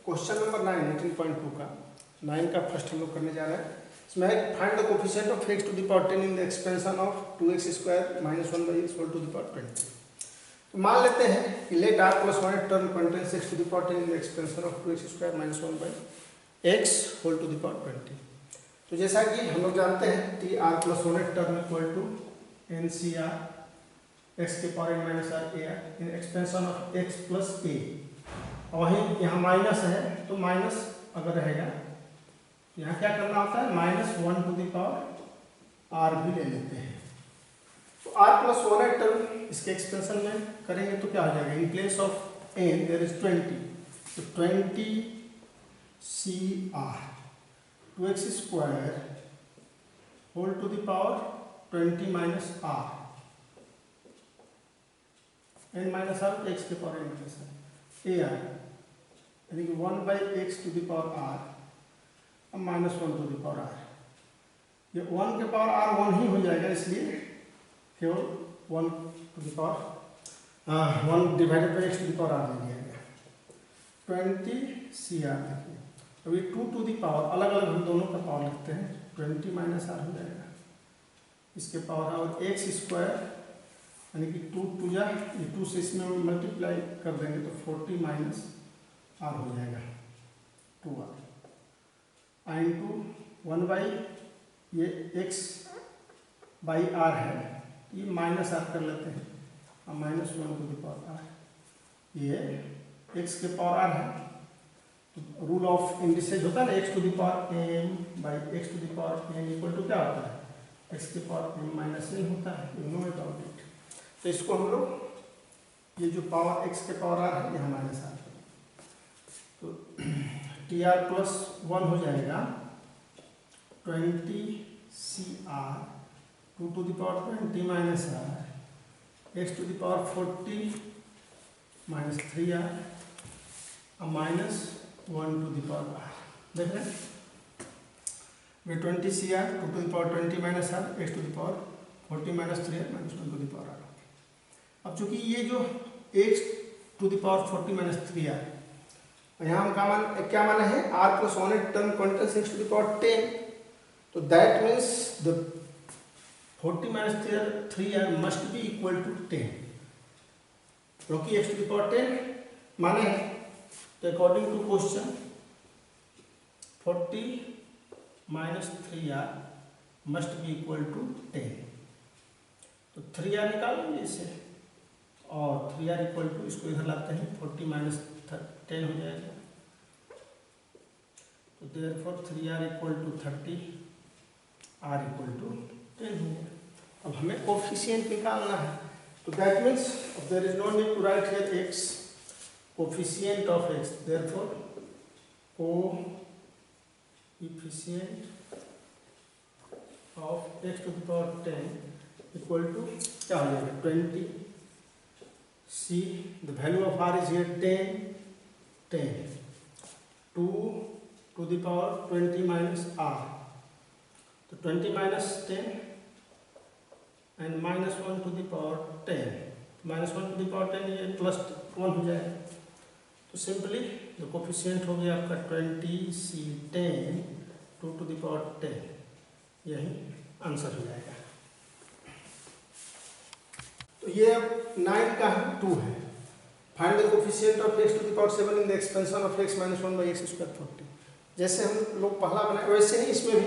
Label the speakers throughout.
Speaker 1: Question number 9 18.2 का 9 का first हम लोग करने जा रहे हैं। इसमें है find the coefficient of x to the power 10 in the expansion of 2x square minus 1 by x whole to the power 20। तो मान लेते हैं कि let r plus 1 term contains x to the power 10 in the expansion of 2x square minus 1 by x whole to the power 20। तो जैसा कि हम लोग जानते हैं कि r plus 1 term equal to NCR x के power n minus r a in expansion of x plus a। वहीं यहाँ माइनस है तो माइनस अगर रहेगा यहाँ क्या करना होता है, minus 1 to the power R भी ले लेते हैं। तो आर प्लस 1 टर्म इसके एक्सपेंशन में करेंगे तो क्या हो जाएगा, in place of N there is 20, तो 20 C R 2x square whole to the power 20 minus R N minus are x के power N minus R A R, यानी कि 1 by x to the power are minus 1 to the power r. ये 1 के power are 1 ही हो जाएगा, इसलिए केवल 1 to the power 1 divided by x to the power r ले लिया गया। 20 सी आर देखिए, अभी 2 टू द पावर अलग अलग हम दोनों का पावर लिखते हैं, 20 माइनस आर हो जाएगा इसके पावर और एक्स स्क्वायर यानी कि 2 टू जा ये 2 से इसमें मल्टीप्लाई कर देंगे तो 40 माइनस आर हो जाएगा 2r इंटू 1 बाई ये x बाई आर है, ये माइनस आर कर लेते हैं और minus 1 to the power r, ये x के पावर आर है। तो रूल ऑफ इंडिसेज होता है ना, x to the power m by x to the power n equal to क्या होता है, x के पावर m माइनस n होता है, यू नो अबाउट इट। तो इसको हम लोग ये जो पावर x के पावर आर है यहाँ माइनस आर, तो टी आर प्लस 1 हो जाएगा 20 C r 2 to the power 20 minus are x to the power 40 minus 3 r minus 1 to the power r. देख रहे हैं वे 20 C r 2 to the power 20 minus are x to the power 40 minus 3 r minus 1 to the power r. अब चूंकि ये जो x to the power 40 minus 3 r, यहाँ हम क्या माने हैं, r plus 1 term contains x to the power 10, तो that means the 40 minus 3r must be equal to 10, क्योंकि x टू द पावर 10 माने हैं। तो according to question 40 minus 3r must be equal to 10, तो 3r निकालेंगे इससे और 3r equal to इसको इधर लाते हैं 40 माइनस 10 हो जाएगा, तो therefore 3r equal to 30 r equal to 10 हो गया। अब हमें कोफिशिएंट निकालना है, तो that means there is no need to write here x, coefficient of x, therefore coefficient of x to the power 10 equal to क्या हो जाएगा 20 c, the value of r is here 10 2 to the power 20 minus r, तो 20 minus 10 and minus 1 to the power 10, minus 1 to the power 10 ये plus 1 हो जाएगा, तो simply the coefficient हो गया आपका 20 c 10 2 टू द पावर 10, यही आंसर हो जाएगा। तो ये अब 9 का 2 है, find the coefficient of x to the power 7 in the expansion of x minus 1 by x square 40। जैसे हम लोग पहला बनाए वैसे ही इसमें भी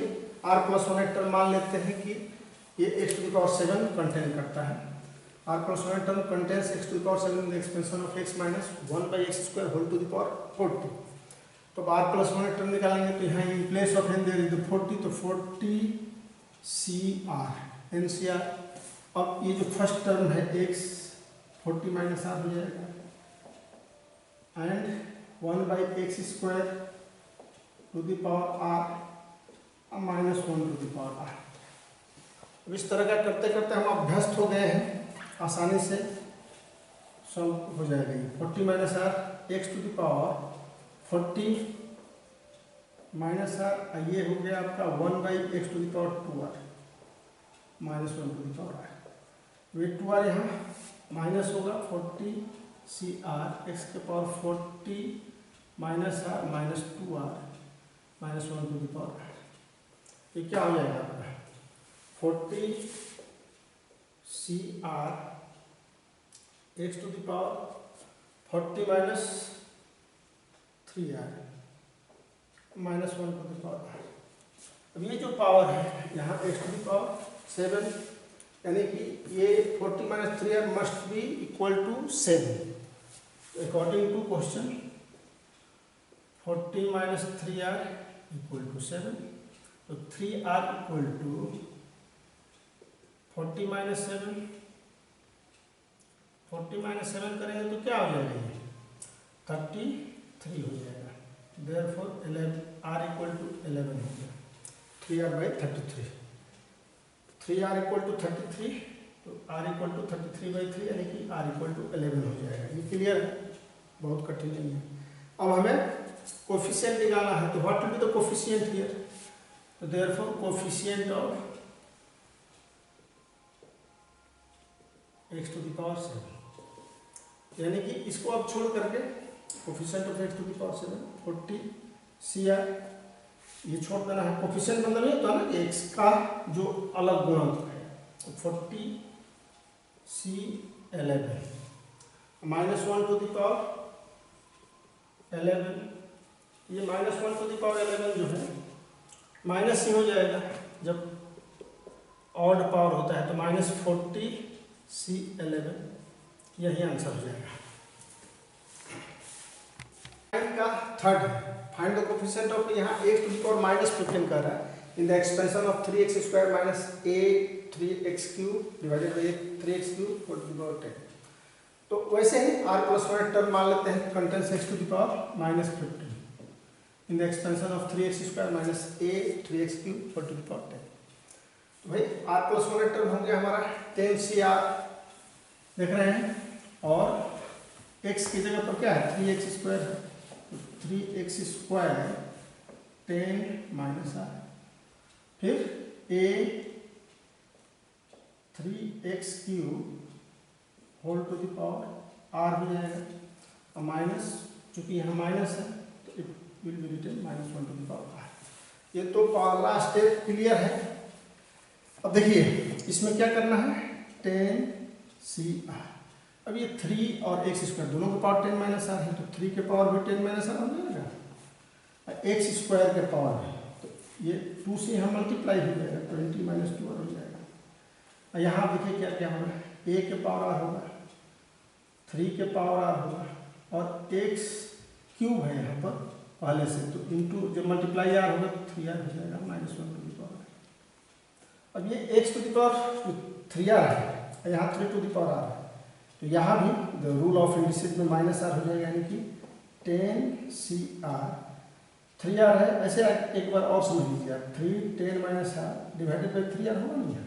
Speaker 1: r प्लस 1 टर्म मान लेते हैं कि ये x to the power 7 contain करता है, r plus 1 term contains x to the power 7 in the expansion of x minus 1 by x square whole to the power 40। तो r प्लस 1 टर्म निकालेंगे तो यहाँ in place of n there is 40, तो 40 C r n C r. अब ये जो first term है x 40 minus r हो जाएगा and 1 by x square to the power are minus 1 to the power r. अब इस तरह का करते करते हम अभ्यस्त हो गए हैं, आसानी से सब हो जाएगा। ये 40 minus are x to the power 40 minus r, ये हो गया आपका 1 by x to the power 2r minus 1 to the power r, वे 2r यहाँ माइनस होगा 40 सी आर एक्स के power 40 minus r minus 2r minus 1 to the power r। ये क्या हो जाएगा आपका 40 CR x to the power 40 minus 3r minus 1 to the power r। अब ये जो पावर है यहाँ x टू द पावर 7, यानी कि ये 40 minus 3r must be equal to 7। According to question 40 minus 3r equal to 7, तो 3r equal to 40 minus 7, 40 minus 7 करेंगे तो क्या हो जाएगा ये 33 हो जाएगा। देयरफॉर 11 r इक्वल टू 11 हो गया 3r by 33। 3r equal to 33, तो r इक्वल टू 33 बाई 3 यानी कि r इक्वल टू 11 हो जाएगा। ये क्लियर है, बहुत कठिन नहीं है। अब हमें कोफिशिएंट निकालना है, तो what will be the coefficient here, तो therefore coefficient of x to the power 7, यानी कि इसको अब छोड़ करके coefficient of x to the power 7 40 CR ये छोड़ देना है। कोफिशिएंट मतलब ये तो है ना कि x का जो अलग गुणक है, तो 40 C11 minus 1 to the power 11, ये माइनस 1 टू द पावर 11 जो है माइनस ही हो जाएगा जब ऑड पावर होता है, तो माइनस 40 C11 यही आंसर हो जाएगा। का थर्ड है, फाइंड द कोफिशिएंट ऑफ, यहाँ x to the power minus 15 कर रहा है in the expansion of 3x square minus a 3x cube divided by 3x cube whole to the power 10। तो वैसे ही r प्लस 1 टर्म मान लेते हैं contains x to the power minus 15 in the expansion of 3x square minus a 3x cube whole to the power 10। तो भाई r plus 1 term हो गया हमारा 10CR देख रहे हैं, और x की जगह पर क्या है 3x स्क्वायर है, 3x स्क्वायर 10 माइनस r, फिर a 3x cube whole to the power r हो जाएगा, और माइनस चूंकि यहाँ माइनस है तो it will be written minus 1 to the power r। ये तो पहला स्टेप क्लियर है। अब देखिए इसमें क्या करना है 10CR। अब ये 3 और x स्क्वायर दोनों के पावर 10 माइनस r है, तो 3 के पावर भी 10 माइनस r हो जाएगा, x स्क्वायर के पावर है तो ये 2 से यहाँ मल्टीप्लाई हो जाएगा 20 माइनस 2r हो जाएगा। और यहाँ देखिए क्या क्या होगा, a के पावर r होगा, 3 के पावर r होगा, और x क्यूब है यहाँ पर पहले से, तो इंटू जब मल्टीप्लाई r होगा तो 3r हो जाएगा माइनस 1 टू द पावर। अब ये x to the power 3r है, यहाँ 3 टू द पावर r है, तो यहाँ भी द रूल ऑफ इंडिसेस में माइनस r हो जाएगा, यानी कि 10CR 3r है। ऐसे एक बार और समझ लीजिए आप, 3 10 minus r divided by 3r होगा नहीं है,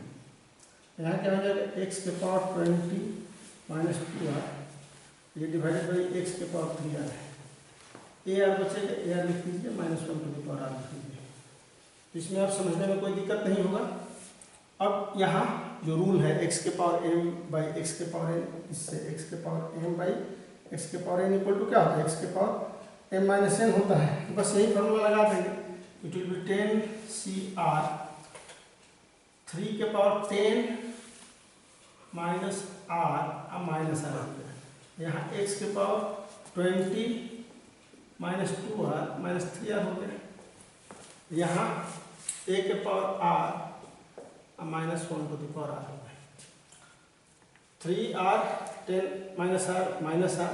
Speaker 1: यहाँ क्या हो जाएगा x के पावर 20 माइनस 2r, ये डिवाइडेड बाई x के पावर 3r है, ar बचेगा, ar लिख दीजिए minus 1 to the power r लिख दीजिए। इसमें आप समझने में कोई दिक्कत नहीं होगा। अब यहाँ जो रूल है x के पावर m बाई x के पावर n, इससे x के पावर m बाई x के पावर n इक्वल टू क्या होता है x के पावर m माइनस n होता है, तो बस यही फॉर्मूला लगा देंगे। इट विल बी 10CR 3 के power 10 minus r minus r, यहाँ x के power 20 minus 2r minus 3r हो गया, यहाँ a के power r minus 1 to the power r हो गया, 3r 10 minus r minus r,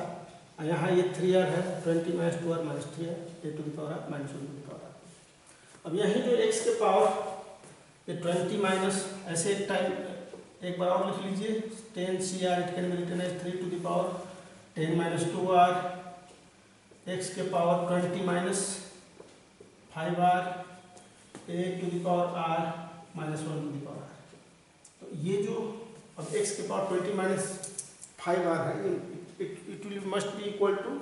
Speaker 1: यहाँ ये 3r है 20 minus 2r minus 3r a to the power r minus 1 to the power r। अब यही जो x के पावर ये 20 माइनस, ऐसे एक टाइम एक बार और लिख लीजिए 10CR it can be written as 3 to the power 10 minus 2r, x के power 20 minus 5r a to the power r minus 1 to the power r। तो ये जो अब x के पावर 20 माइनस 5r है, it will must be equal to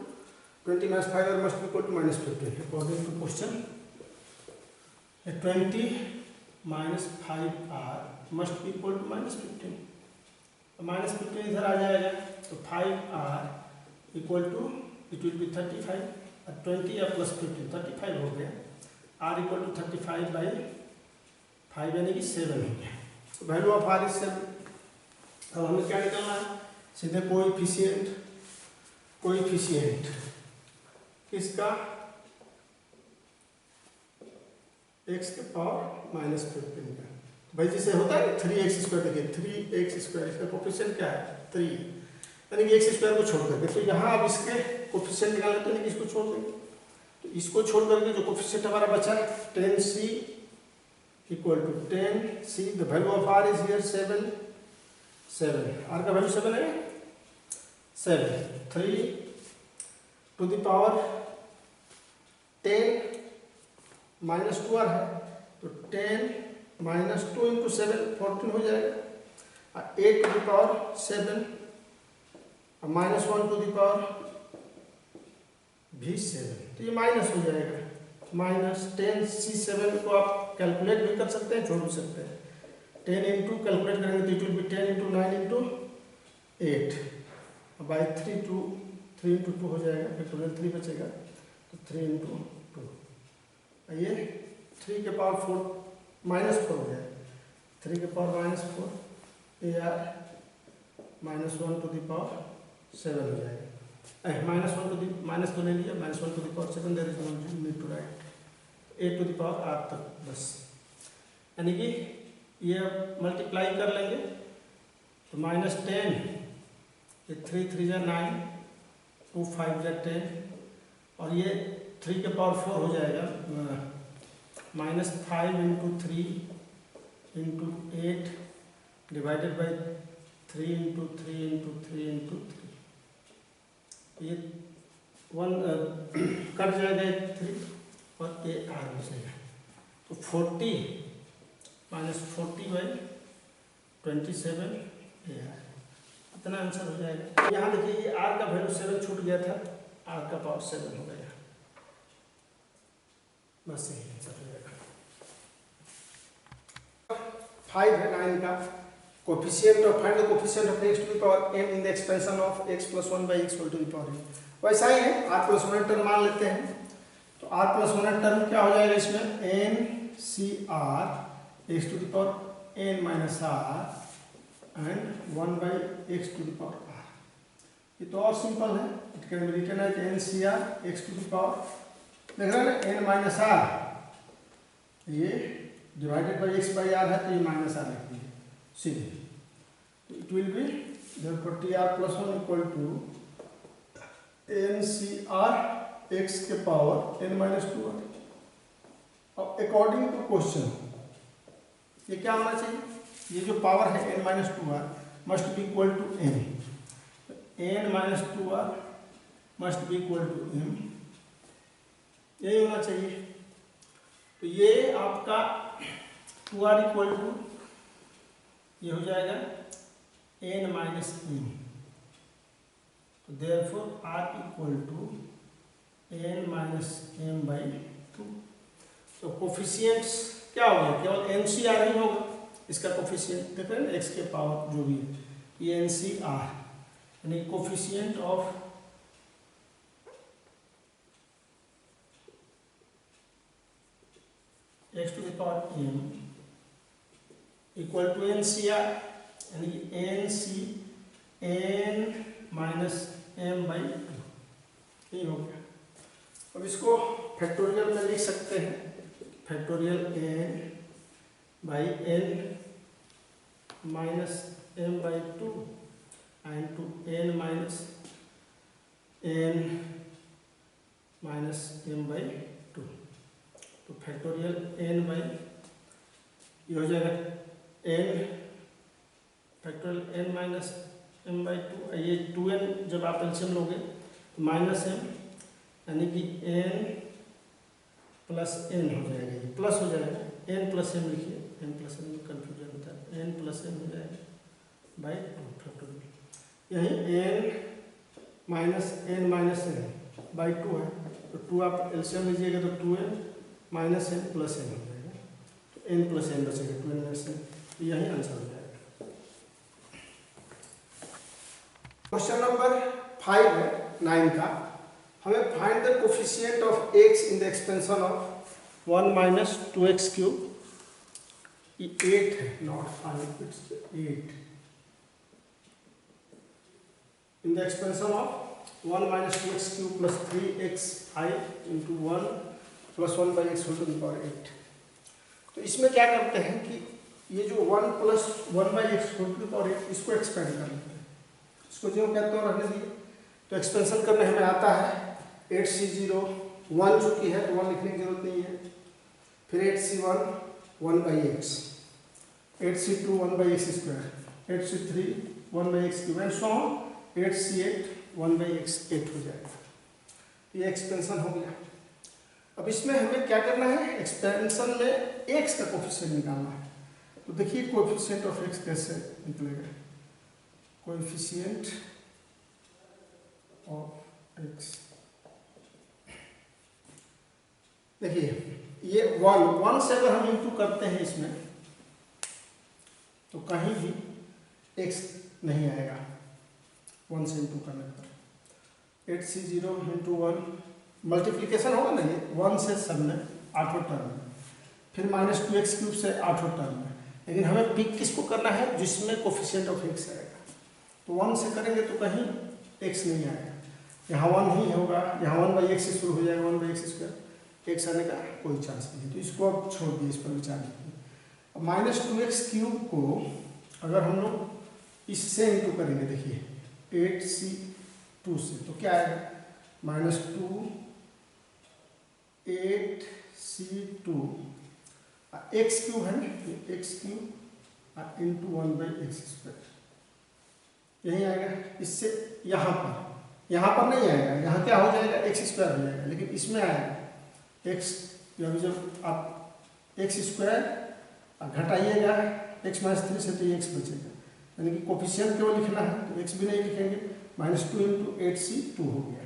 Speaker 1: 20 minus 5r must be equal to minus 15 according to question। 20 minus 5r must be equal to minus 15, तो minus 15 इधर आ जाएगा, तो 5r equal to it will be 35 20 या plus 15 35 हो गया। r equal to 35/5 यानी कि 7 हो गया। तो वैल्यू ऑफ r इज 7। अब हमें क्या निकालना है, सीधे कोएफिशिएंट किसका, x के पावर -15 का। भाई जैसे होता है 3x², देखिए 3x², इसका कोफिशिएंट क्या है 3, यानी कि x² को छोड़ करके। तो यहाँ अब इसके कोफिशिएंट निकालना, तो यानी कि इसको छोड़ देंगे। तो इसको छोड़ करके जो कोफिशिएंट हमारा बचा है 10c equal to 10c, the value of r is here 7, r का वैल्यू 7 है, 7, 3 टू द पावर 10 -2r है, तो 10 -2 इंटू 7 14 हो जाएगा। 8 to the power 7 -1 to the power भी 7, तो ये माइनस हो जाएगा। -10c7 को आप कैलकुलेट भी कर सकते हैं, छोड़ भी सकते हैं। 10 इंटू कैलकुलेट करेंगे तो it will B 10 into 9 into 8 by 3 into 2 हो जाएगा, फैक्टोरियल 3 बचेगा, तो 3 इंटू 2, ये 3 के पावर 4 -4 हो जाएगा, 3 के power -4 AR -1 to the power 7 हो जाएगा। -1 टू द माइनस तो ले लिया, -1 to the power 7, there is no need to write 8 to the power r तक बस। यानी कि ये मल्टीप्लाई कर लेंगे तो -10, ये 3 3 जा 9, 2 5 जा 10, और ये 3 के पावर 4 हो जाएगा, -5 into 3 into 8 divided by 3 into 3 into 3 into 3, ये 1 कट जाएगा 3 और ये r बचेगा, तो 40 -40/27 AR, इतना आंसर हो जाएगा। यहाँ देखिए ये r का वैल्यू 7 छूट गया था, r का पावर 7 हो गया, बस यही आंसर हो जाएगा। 5 है 9 का, coefficient of find the coefficient of x to the power m in the expansion of x + 1/x whole to the power m। वैसा ही है, r + 1 टर्म मान लेते हैं, तो r + 1 टर्म क्या हो जाएगा इसमें, NCR x to the power n - r and 1/x to the power r। ये तो और सिंपल है, it can be written as NCR x to the power, देख रहे हैं ना, n - r, ये डिवाइडेड बाई x/r है, तो ये -r लिख दीजिए सीधे, it will be therefore TR + 1 equal to NCR x के पावर n - 2r। अब अकॉर्डिंग टू क्वेश्चन ये क्या होना चाहिए, ये जो पावर है n - 2r must be equal to m, n - 2r must be equal to m, यही होना चाहिए। तो ये आपका 2r इक्वल टू ये हो जाएगा n - m, तो therefore r equal to n - m/2। तो कोफिशिएंट्स क्या हो गया, केवल NCR ही होगा इसका कोफिशिएंट, देख रहे हैं ना, x के पावर जो भी है ये NCR, यानी coefficient of x to the power m equal to NCR, यानी कि n - m/2, ये हो गया। अब इसको फैक्टोरियल में लिख सकते हैं, factorial n/n - m/2 and to n - m/2, तो फैक्टोरियल n बाई ये हो जाएगा n फैक्टोरियल n - m/2, ये 2n जब आप एलसीएम लोगे तो -m, यानी कि n + n हो जाएगा, ये प्लस हो जाएगा, n + m लिखिए, n + m में कन्फ्यूजन होता है, n + m हो जाएगा बाई 2 फैक्टोरियल, यही n - n बाई 2 है, तो 2 आप एलसीएम लीजिएगा तो 2n - m + n हो जाएगा, तो n + m बचेगा, 2n - m, यही आंसर हो जाएगा। क्वेश्चन नंबर 5 है 9 का, हमें find the coefficient of x in the expansion of 1 minus 2x cube, 8 है, not 5, it's 8 in the expansion of 1 minus 2x cube plus 3xi into 1 plus 1 by x whole to the power 8। तो इसमें क्या करते हैं कि ये जो 1 plus 1 by x whole to the power 8 इसको एक्सपेंड कर लेते हैं, इसको जो कहते हैं रहने दिए। तो एक्सपेंशन करने हमें आता है 8c0 1 चुकी है तो 1 लिखने की जरूरत नहीं है, फिर 8c1 1 by x, 8c2 1 by x square, 8c3 1 by x cube and so on, 8c8 1 by x 8 हो जाएगा। ये एक्सपेंशन हो गया। अब इसमें हमें क्या करना है, एक्सपेंशन में एक्स का कोफिशिएंट निकालना है। तो देखिए कोफिशिएंट ऑफ एक्स कैसे निकलेगा, कोफिशिएंट ऑफ एक्स, देखिए ये 1 से अगर हम इंटू करते हैं इसमें तो कहीं भी x नहीं आएगा 1 से इंटू करने पर। 8c0 इंटू 1 मल्टीप्लीकेशन होगा ना, ये 1 से सब में 8 टर्म है, फिर माइनस 2x क्यूब से 8 टर्म है, लेकिन हमें पिक किसको करना है जिसमें कोफिशिएंट ऑफ x आएगा। तो 1 से करेंगे तो कहीं x नहीं आएगा, यहाँ 1 ही होगा, यहाँ 1 बाई एक्स से शुरू हो जाएगा, 1 बाई एक्स स्क्वायर, x आने का कोई चांस नहीं है। तो इसको अब छोड़ दिए, इस पर विचार नहीं। अब माइनस 2x क्यूब को अगर हम लोग इससे इंटू करेंगे, देखिए 8c2 से, तो क्या आएगा माइनस 2 8c2 x क्यूब है ना, x cube into 1 by x square, यही आएगा। इससे यहाँ पर नहीं आएगा, यहाँ क्या हो जाएगा एक्स स्क्वायर हो जाएगा, लेकिन इसमें आएगा एक्स, जब आप एक्स स्क्वायर घटाइएगा एक्स माइनस 3 से तो एक्स बचेगा, यानी कि कोफिशिएंट केवल लिखना है तो एक्स भी नहीं लिखेंगे, माइनस 2 इंटू 8c2 हो गया।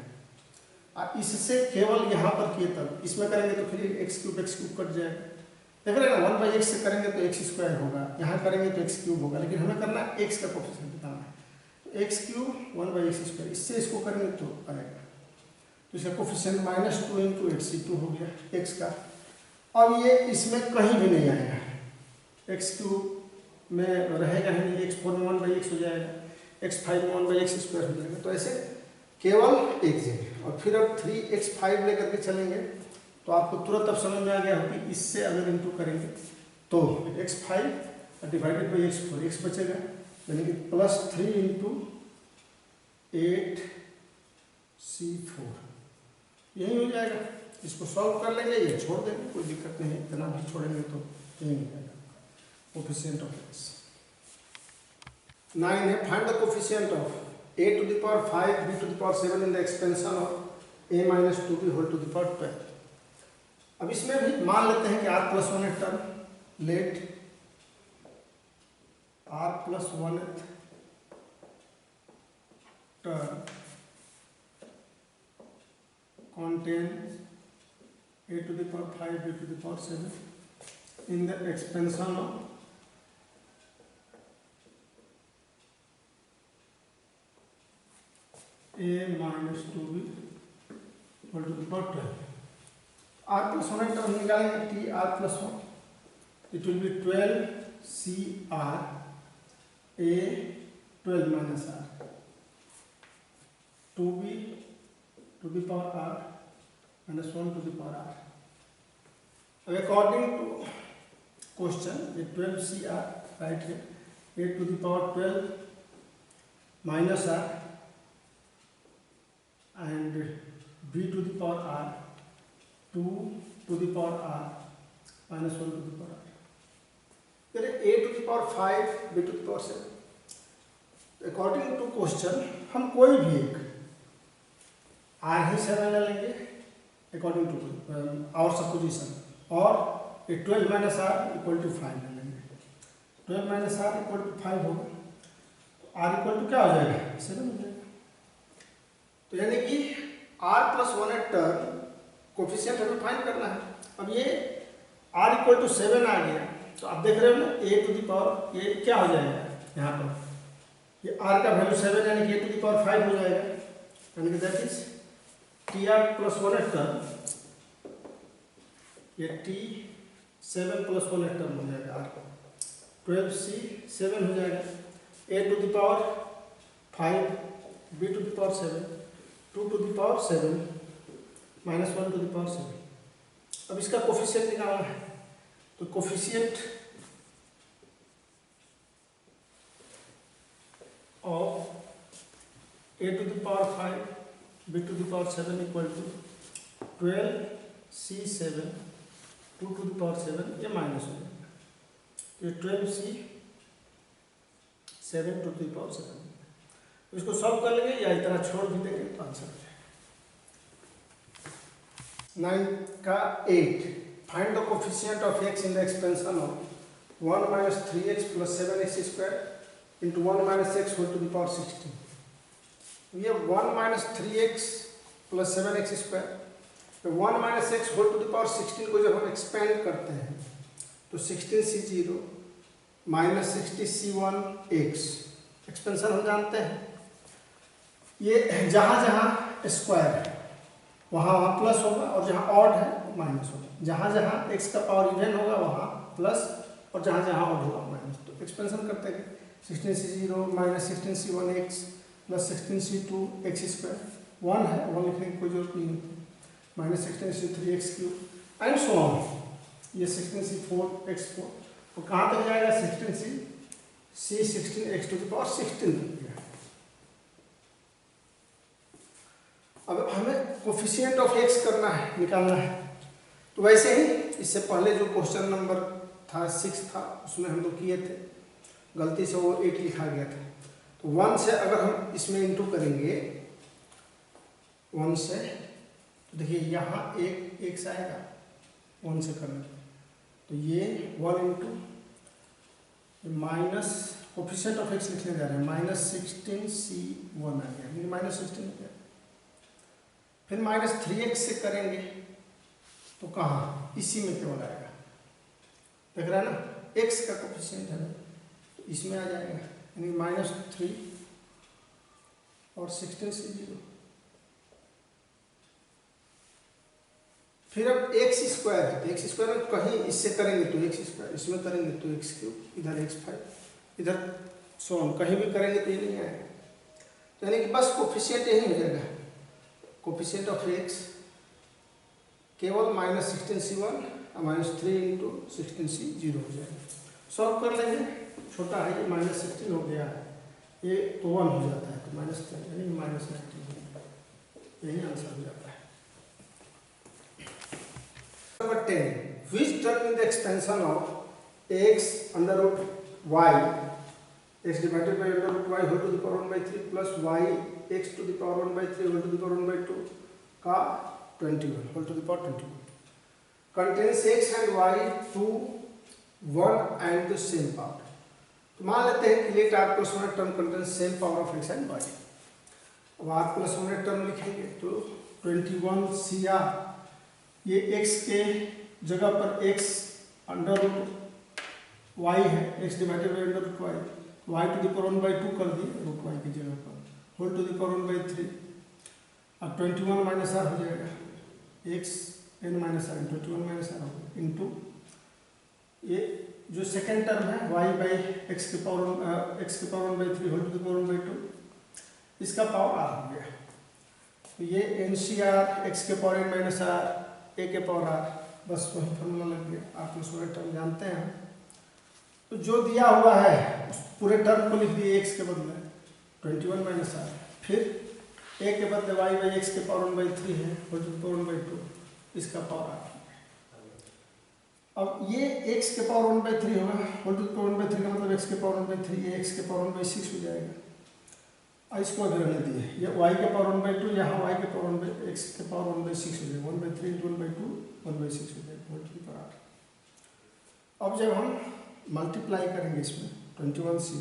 Speaker 1: और इससे केवल यहाँ पर किए तब इसमें करेंगे तो फिर एक्स क्यूब कट जाएगा, देख रहे हैं ना, 1 बाई एक्स से करेंगे तो एक्स स्क्वायर होगा, यहाँ करेंगे तो एक्स क्यूब होगा, लेकिन हमें करना है एक्स का कोफिशिएंट बताना है। तो x cube 1 by x square, इससे इसको करेंगे तो आएगा, तो इसका कोफिशिएंट माइनस 2 इंटू 8c2 हो गया एक्स का। अब ये इसमें कहीं भी नहीं आएगा, एक्स क्यूब में रहेगा ही नहीं, x4 में 1 बाई एक्स हो जाएगा, x5 में 1 बाई एक्स स्क्वायर हो जाएगा, तो ऐसे केवल एक जगह। और फिर अब 3x5 लेकर के चलेंगे तो आपको तुरंत अब समझ में आ गया हो कि इससे अगर इंटू करेंगे तो x5 divided by x4, x बचेगा, यानी कि प्लस 3 इंटू 8c4, यही हो जाएगा। इसको सॉल्व कर लेंगे, ये छोड़ देंगे, कोई दिक्कत नहीं है, इतना भी छोड़ेंगे तो यही हो जाएगा कोफिशिएंट ऑफ x। 9 है, find the coefficient of a to the power 5 b to the power 7 in the expansion of a minus 2b whole to the power 12। अब इसमें भी मान लेते हैं कि r plus 1 term, let r plus 1 term contains a to the power 5 b to the power 7 in the expansion of a minus 2b equal to the power 12। r plus 1 term निकालेंगे, t r plus 1, it will be 12 cr a 12 minus r 2b to the power r minus 1 to the power r। According to question, ये 12 cr right है, a to the power 12 minus r and b to the power r 2 to the power r minus 1 to the power r, फिर a to the power 5 b to the power 7। According to question हम कोई भी एक r ही 7 ले लेंगे according to our supposition, और ये 12 minus r equal to 5 ले लेंगे, 12 माइनस r इक्वल टू 5 होगा, तो r इक्वल टू क्या हो जाएगा 7 हो जाएगा। तो यानी कि r प्लस 1 टर्म कोफिशिएंट हमें फाइंड करना है। अब ये r इक्वल टू 7 आ गया, तो आप देख रहे हो ना a टू द पावर, ये क्या हो जाएगा यहाँ पर, ये r का वैल्यू 7 यानी कि a टू द पावर 5 हो जाएगा, यानी कि that is T r plus 1 term, ये T7 प्लस 1 टर्म हो जाएगा आर का 12C7 हो जाएगा, a to the power 5, b to the power 7, 2 to the power 7 minus 1 to the power 7। अब इसका कोफिशिएंट निकालना है, तो coefficient of a to the power 5, b to the power 7 equal to 12C7, 2 to the power 7, ये minus हो जाएगा, ये 12C7 2 to the power 7। इसको सॉल्व कर लेंगे या इतना छोड़ भी देंगे तो आंसर हो जाएगा। 9 का 8, find the coefficient of x in the expansion of 1 minus 3x plus 7x square into 1 minus x whole to the power 16। ये 1 minus 3x plus 7x square, तो 1 minus x whole to the power 16 को जब हम expand करते हैं तो 16c0 minus 60c1x, expansion हम जानते हैं, ये जहाँ जहाँ स्क्वायर है वहाँ वहाँ प्लस होगा और जहाँ ऑड है माइनस होगा, जहाँ जहाँ x का पावर इवन होगा वहाँ प्लस और जहाँ जहाँ ऑड होगा माइनस। तो एक्सपेंशन करते हैं 16c0 minus 16c1x plus 16c2x square, 1 है 1 लिखने की कोई जरूरत नहीं होती, minus 16c3x cube and so on, ये 16c4x4 और कहाँ तक जाएगा 16x टू द पावर 16 तक गया। अब हमें कोफिशिएंट ऑफ x करना है, निकालना है, तो वैसे ही इससे पहले जो क्वेश्चन नंबर था 6 था उसमें हम लोग किए थे, गलती से वो 8 लिखा गया था, तो 1 से अगर हम इसमें इंटू करेंगे 1 से, तो देखिए यहाँ एक x आएगा 1 से करने, तो ये 1 into minus coefficient of x लिखने जा रहे हैं माइनस 16c1 आ गया, यानी माइनस 16 हो गया। फिर माइनस 3x से करेंगे तो कहाँ, इसी में केवल आएगा, देख रहा है ना, x का कोफिशिएंट है तो इसमें आ जाएगा, यानी माइनस 3 और 16c0। फिर अब x स्क्वायर है, तो x स्क्वायर में कहीं इससे करेंगे तो x स्क्वायर, इसमें करेंगे तो x क्यूब, इधर x5, इधर सोन, कहीं भी करेंगे तो ये नहीं आएगा, तो यानी कि बस कोफिशिएंट यही हो जाएगा, कोफिशिएंट ऑफ x केवल माइनस 16c1 और माइनस 3 इंटू 16c0 हो जाएगा। सॉल्व कर लेंगे, छोटा है ये माइनस 16 हो गया है, ये तो 1 हो जाता है, तो माइनस 10 यानी माइनस 19, यही आंसर हो जाता है। Number 10, which term in the expansion of x under root y x divided by under root y whole to the power 1 by 3 plus y x to the power 1 by 3 whole to the power 1 by 2 का 21 whole to the power 21 contains x and y to one and the same power। तो मान लेते हैं कि let r plus 1 term contains same power of x and y। अब r plus 1 term लिखेंगे तो 21cr, ये x के जगह पर x अंडर रूट y है, x divided by under root y to the power 1 by 2 कर दिए रूट y की जगह पर, whole to the power 1 by 3, अब 21 माइनस आर हो जाएगा, x n minus r 21 minus r होगा इंटू ये जो सेकेंड टर्म है y बाई एक्स के power 1 by 3 whole to the power 1 by 2, इसका पावर r हो गया, तो ये एन सी आर एक्स के पावर n माइनस आर ए के पावर आर, बस वही फॉर्मूला लग गया, आप उस पूरे टर्म जानते हैं। तो जो दिया हुआ है उस पूरे टर्म को लिख दिए x के बदले 21 माइनस आर, फिर a के बदले y बाई एक्स के पावर 1 by 3 है whole to the power 1 by 2, इसका पावर आर। अब ये x के पावर 1 by 3 होगा, whole to the power 1 by 3 का मतलब x के पावर 1 by 3, ये x के पावर 1 by 6 हो जाएगा, और इसको अगर रहने दिए, ये y के पावर 1 by 2, यहाँ y के पावर 1 by x के पावर 1 by 6 हो जाएगा, 1 by 3 into 1 by 2 1 by 6 हो जाएगा whole to the power r. अब जब हम मल्टीप्लाई करेंगे इसमें 21 C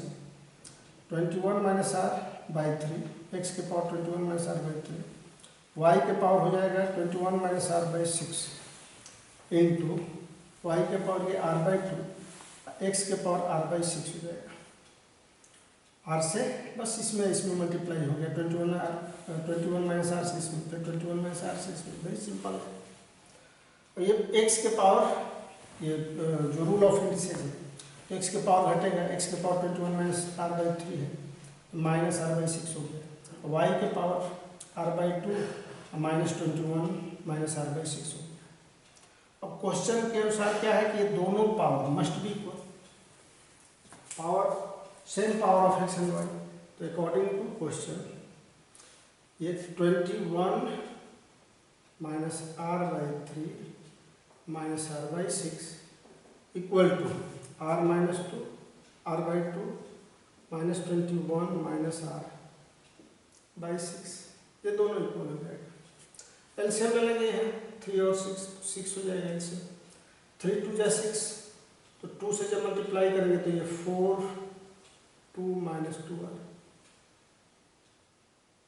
Speaker 1: 21 minus r by 3, x के power 21 minus r by 3, y के पावर हो जाएगा 21 minus r by 6 into y के पावर ये आर बाई 2, एक्स के पावर आर बाई 6 हो जाएगा। आर से बस इसमें मल्टीप्लाई हो गया 21 माइनस आर से इसमें, फिर 21 माइनस आर से इसमें, वेरी सिंपल है। और ये एक्स के पावर ये जो रूल ऑफ इंडिसेज है, तो एक्स के पावर घटेगा, एक्स के पावर 21 माइनस आर बाई 3 है, माइनस आर बाई 6 हो गया। वाई के power r by 2 minus 21 minus r by 6 हो गया। अब क्वेश्चन के अनुसार क्या है कि ये दोनों power must be equal, power same power of x and y. तो अकॉर्डिंग टू क्वेश्चन ये 21 minus r by 3 minus r by 6 equal to r minus 2 r by 2 minus 21 minus r by 6, ये दोनों इक्वल हो जाएगा। LCM ले लेंगे हैं 3 और 6 हो जाएगा एलसीएम, 3 2 जा 6, तो 2 से जब मल्टीप्लाई करेंगे तो ये 4 2 माइनस 2 आर,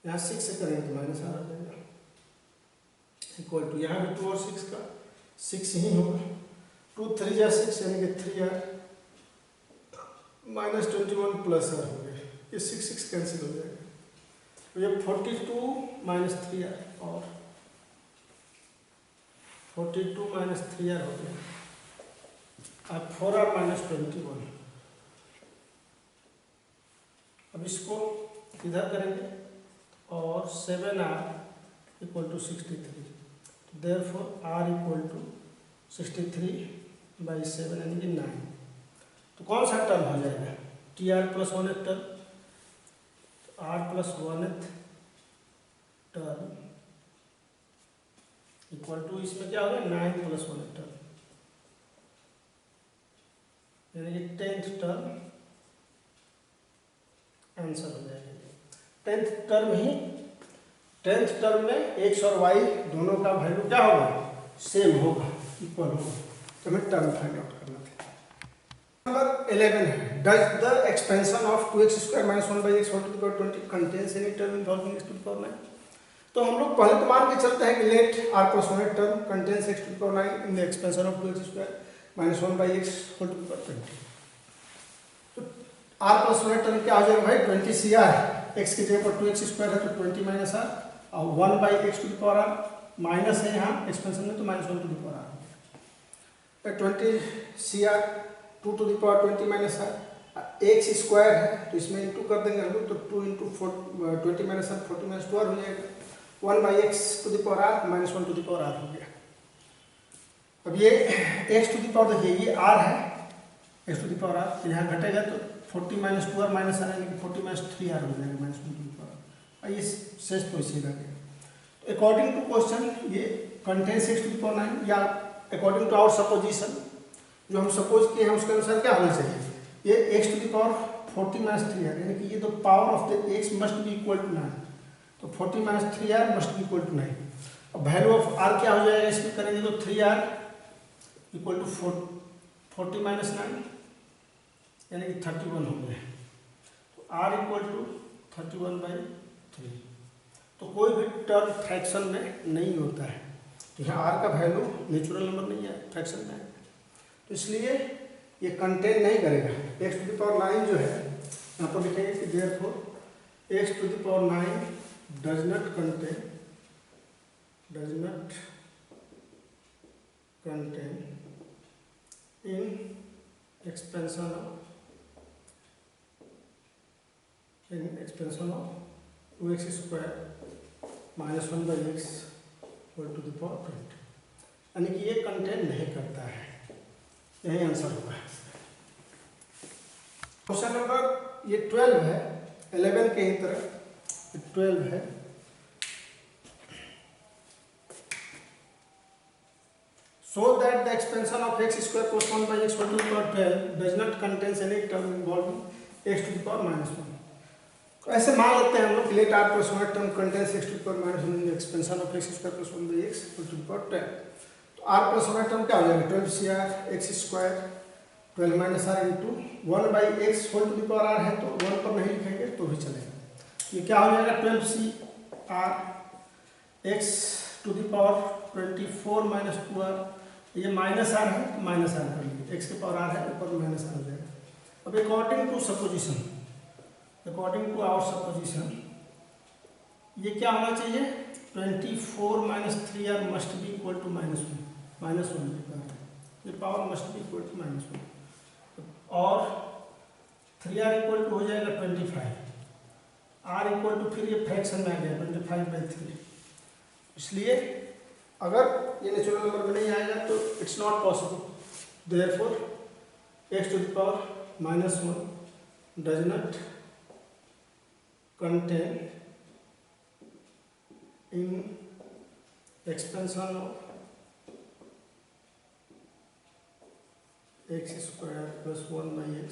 Speaker 1: यहाँ 6 से करेंगे तो माइनस आर आ जाएगा इक्वल टू, यहाँ भी 2 और 6 का 6 ही होगा, 2 3 जा 6 यानी कि 3 आर माइनस 21 प्लस आर हो गया, ये 6 कैंसिल हो जाएगा। तो ये 42 माइनस 3 आर और 42 माइनस 3 आर हो गया, अब 4 आर माइनस 21। अब इसको इधर करेंगे और 7 r equal to 63, therefore r equal to 63 by 7 यानी कि 9। तो कौन सा टर्म हो जाएगा, T r plus 1th term, r plus 1th term equal to इसमें क्या होगा 9 प्लस 1th टर्म यानी कि 10th टर्म आंसर हो जाएगा। 10th टर्म में एक्स और वाई दोनों का वैल्यू क्या होगा, सेम होगा, इक्वल होगा, तो हमें टर्म फाइंड आउट करना था। नंबर 11 है, does the expansion of 2x square minus 1/x whole to the power 20 contains any term involving x to the power 9। तो हम लोग पहले तो मान के चलते हैं कि let r plus 1 term contains x to the power 9 in the expansion of 2x square minus 1/x whole to the power 20। तो आर प्लस 1 टर्म क्या हो जाएगा भाई, 20 CR, x की जगह पर 2x स्क्वायर है तो 20 माइनस आर और 1/x to the power are, minus है यहाँ एक्सपेंशन में तो minus 1 to the power r, 20 CR 2 to the power 20 minus are, x square है तो इसमें इंटू कर देंगे हम लोग, तो 2 into 20 minus r 40 minus 2 r हो जाएगा, 1/x to the power are minus 1 to the power r हो गया। अब ये x टू द पावर देखिए ये r है, x to the power r, तो यहाँ घटेगा तो 40 माइनस 2 आर माइनस आर यानी कि 40 माइनस 3 आर हो जाएगा minus 1 to the power r, ये शेष तो इसी रह गया। तो अकॉर्डिंग टू क्वेश्चन ये contains x to the power 9 या अकॉर्डिंग टू आवर सपोजिशन जो हम सपोज किए हैं उसके अनुसार क्या होना चाहिए, ये x to the power 40 minus 3 r यानी कि ये तो power of the x must be equal to 9, तो 40 minus 3 r must be equal to 9। अब वैल्यू ऑफ r क्या हो जाएगा इसमें करेंगे तो 3 आर इक्वल टू 40 माइनस 9 यानी कि 31 हो गया, तो r इक्वल टू 31/3। तो कोई भी टर्म फ्रैक्शन में नहीं होता है, तो यहाँ r का वैल्यू नेचुरल नंबर नहीं है, फ्रैक्शन में है, तो इसलिए ये कंटेन नहीं करेगा। x टू द पावर 9 जो है यहाँ पर लिखेंगे कि therefore x to the power 9 does not contain in expansion of 2x square minus 1/x whole to the power 20, यानी कि ये कंटेन नहीं करता है, यही आंसर होगा। क्वेश्चन नंबर ये 12 है, 11 के ही तरह 12 है। So that the expansion of x square plus 1/x whole to the power 12 does not contain any term involving x to the power minus 1। तो ऐसे मान लेते हैं हम लोग late r plus 1 term contains x to the power minus 1 in the expansion of x square plus 1/x whole to the power 12। तो r plus 1 term क्या हो जाएगा 12 CR x square 12 minus r into 1/x whole to the power r है तो 1 पर नहीं लिखेंगे तो भी चलेगा। ये क्या हो जाएगा 12 CR x to the power 24 minus 2r, ये माइनस आर है तो माइनस आर कर लीजिए, एक्स के पावर आर है ऊपर माइनस आर हो जाएगा। अब according to supposition according to our supposition ये क्या होना चाहिए 24 minus 3r must be equal to -1 ये power must be equal to -1 और 3r इक्वल टू हो जाएगा 25 r इक्वल टू फिर ये फ्रैक्शन में आ गया 25/3 इसलिए अगर ये नेचुरल नंबर में नहीं आएगा तो it's not possible therefore x to the power -1 does not contain in expansion of x square plus 1/x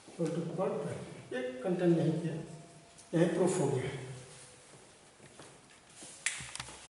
Speaker 1: equal to the power 12 ये कंटेंट नहीं किया यही प्रूफ हो गया।